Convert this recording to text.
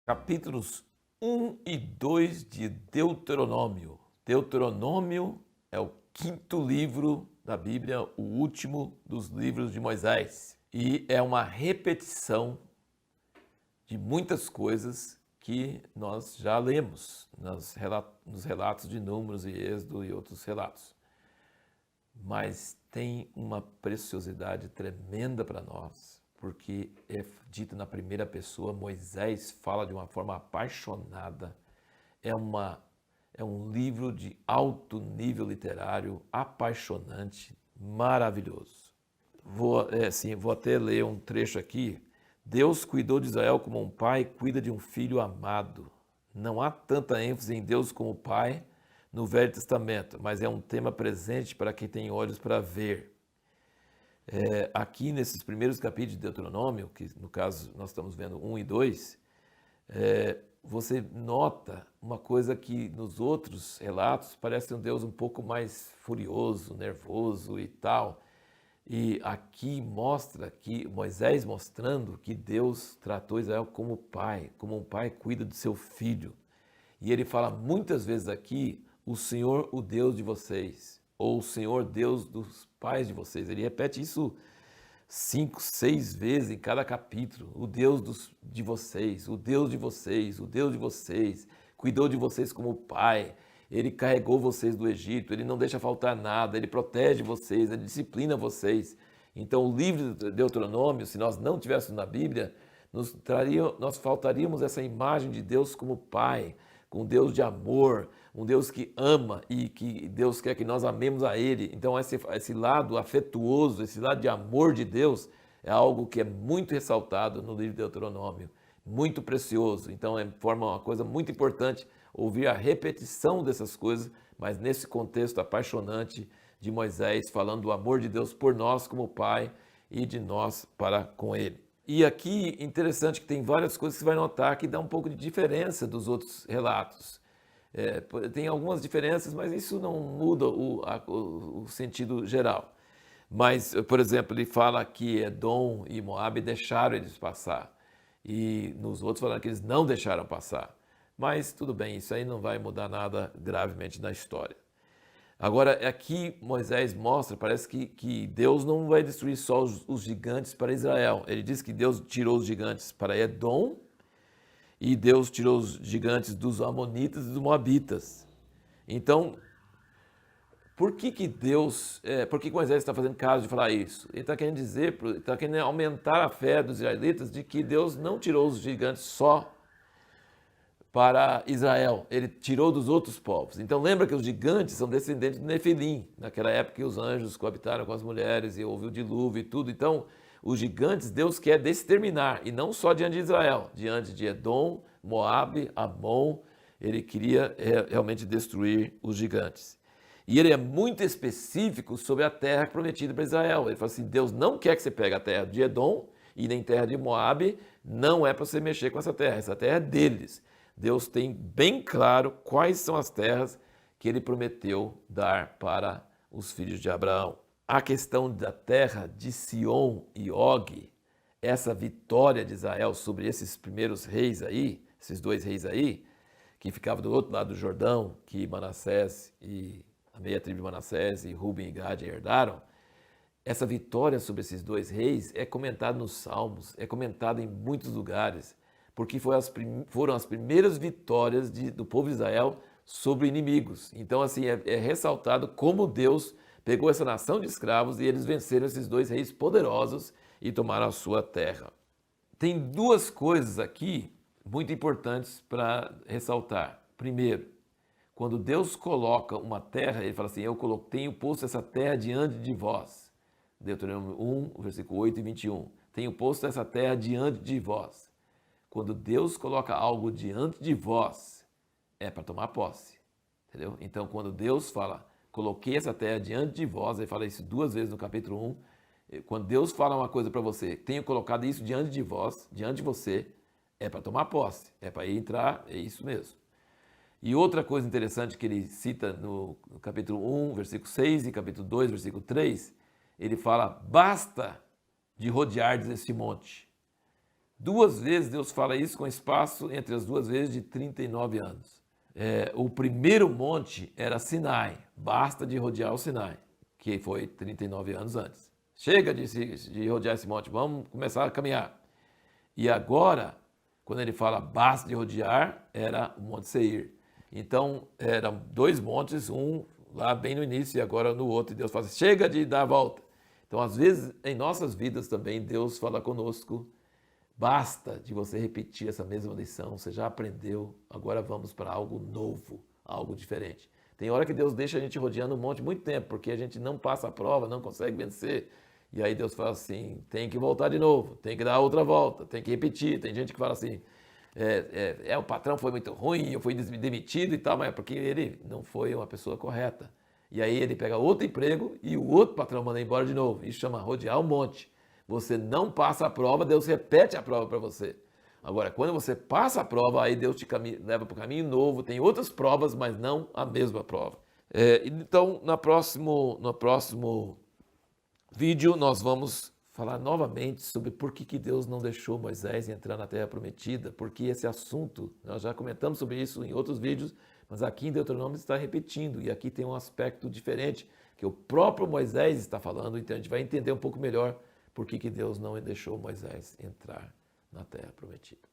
Capítulos 1 e 2 de Deuteronômio. Deuteronômio é o quinto livro da Bíblia, o último dos livros de Moisés. E é uma repetição de muitas coisas que nós já lemos nos relatos de Números e Êxodo e outros relatos. Mas tem uma preciosidade tremenda para nós, porque é dito na primeira pessoa, Moisés fala de uma forma apaixonada. É um livro de alto nível literário, apaixonante, maravilhoso. Vou até ler um trecho aqui. Deus cuidou de Israel como um pai cuida de um filho amado. Não há tanta ênfase em Deus como pai no Velho Testamento, mas é um tema presente para quem tem olhos para ver. Aqui nesses primeiros capítulos de Deuteronômio, que no caso nós estamos vendo 1 e 2, você nota uma coisa que nos outros relatos parece um Deus um pouco mais furioso, nervoso e tal. E aqui mostra que Moisés mostrando que Deus tratou Israel como pai, como um pai cuida do seu filho. E ele fala muitas vezes aqui, o Senhor, o Deus de vocês, ou o Senhor, Deus dos pais de vocês. Ele repete isso 5, 6 vezes em cada capítulo. O Deus de vocês, o Deus de vocês, o Deus de vocês, cuidou de vocês como pai. Ele carregou vocês do Egito, ele não deixa faltar nada, ele protege vocês, ele disciplina vocês. Então, o livro de Deuteronômio, se nós não tivéssemos na Bíblia, nós faltaríamos essa imagem de Deus como pai, com Deus de amor, um Deus que ama e que Deus quer que nós amemos a Ele. Então esse lado afetuoso, esse lado de amor de Deus é algo que é muito ressaltado no livro de Deuteronômio, muito precioso. Então forma uma coisa muito importante ouvir a repetição dessas coisas, mas nesse contexto apaixonante de Moisés falando do amor de Deus por nós como Pai e de nós para com Ele. E aqui, interessante que tem várias coisas que você vai notar que dá um pouco de diferença dos outros relatos. Tem algumas diferenças, mas isso não muda o sentido geral. Mas, por exemplo, ele fala que Edom e Moabe deixaram eles passar. E nos outros falaram que eles não deixaram passar. Mas tudo bem, isso aí não vai mudar nada gravemente na história. Agora, aqui Moisés mostra, parece que Deus não vai destruir só os gigantes para Israel. Ele diz que Deus tirou os gigantes para Edom e Deus tirou os gigantes dos Amonitas e dos Moabitas. Então, por que Moisés está fazendo caso de falar isso? Ele está querendo dizer, está querendo aumentar a fé dos israelitas de que Deus não tirou os gigantes só para Israel, ele tirou dos outros povos. Então lembra que os gigantes são descendentes do Nefilim, naquela época que os anjos coabitaram com as mulheres e houve o dilúvio e tudo. Então os gigantes Deus quer exterminar, e não só diante de Israel, diante de Edom, Moabe, Amon, ele queria realmente destruir os gigantes. E ele é muito específico sobre a terra prometida para Israel. Ele fala assim, Deus não quer que você pegue a terra de Edom e nem terra de Moabe, não é para você mexer com essa terra é deles. Deus tem bem claro quais são as terras que ele prometeu dar para os filhos de Abraão. A questão da terra de Sion e Og, essa vitória de Israel sobre esses primeiros reis aí, esses dois reis aí, que ficavam do outro lado do Jordão, que Manassés e a meia tribo de Manassés e Ruben e Gade herdaram, essa vitória sobre esses dois reis é comentada nos Salmos, é comentada em muitos lugares, porque foram as primeiras vitórias do povo de Israel sobre inimigos. Então, assim, é ressaltado como Deus pegou essa nação de escravos e eles venceram esses dois reis poderosos e tomaram a sua terra. Tem duas coisas aqui muito importantes para ressaltar. Primeiro, quando Deus coloca uma terra, ele fala assim, tenho posto essa terra diante de vós. Deuteronômio 1, versículo 8 e 21. Tenho posto essa terra diante de vós. Quando Deus coloca algo diante de vós, é para tomar posse, entendeu? Então, quando Deus fala, coloquei essa terra diante de vós, ele fala isso 2 vezes no capítulo 1, quando Deus fala uma coisa para você, tenho colocado isso diante de vós, diante de você, é para tomar posse, é para entrar, é isso mesmo. E outra coisa interessante que ele cita no capítulo 1, versículo 6 e capítulo 2, versículo 3, ele fala, basta de rodeardes esse monte. 2 vezes Deus fala isso com espaço entre as 2 vezes de 39 anos. O primeiro monte era Sinai, basta de rodear o Sinai, que foi 39 anos antes. Chega de rodear esse monte, vamos começar a caminhar. E agora, quando ele fala basta de rodear, era o Monte Seir. Então, eram 2 montes, um lá bem no início e agora no outro, e Deus fala assim, chega de dar a volta. Então, às vezes, em nossas vidas também, Deus fala conosco, basta de você repetir essa mesma lição, você já aprendeu, agora vamos para algo novo, algo diferente. Tem hora que Deus deixa a gente rodeando um monte muito tempo, porque a gente não passa a prova, não consegue vencer. E aí Deus fala assim, tem que voltar de novo, tem que dar outra volta, tem que repetir. Tem gente que fala assim, o patrão foi muito ruim, eu fui demitido e tal, mas é porque ele não foi uma pessoa correta. E aí ele pega outro emprego e o outro patrão manda embora de novo. Isso chama rodear um monte. Você não passa a prova, Deus repete a prova para você. Agora, quando você passa a prova, aí Deus te leva para o caminho novo, tem outras provas, mas não a mesma prova. Então, no próximo vídeo, nós vamos falar novamente sobre por que Deus não deixou Moisés entrar na Terra Prometida, porque esse assunto, nós já comentamos sobre isso em outros vídeos, mas aqui em Deuteronômio está repetindo, e aqui tem um aspecto diferente, que o próprio Moisés está falando, então a gente vai entender um pouco melhor por que Deus não deixou Moisés entrar na Terra Prometida.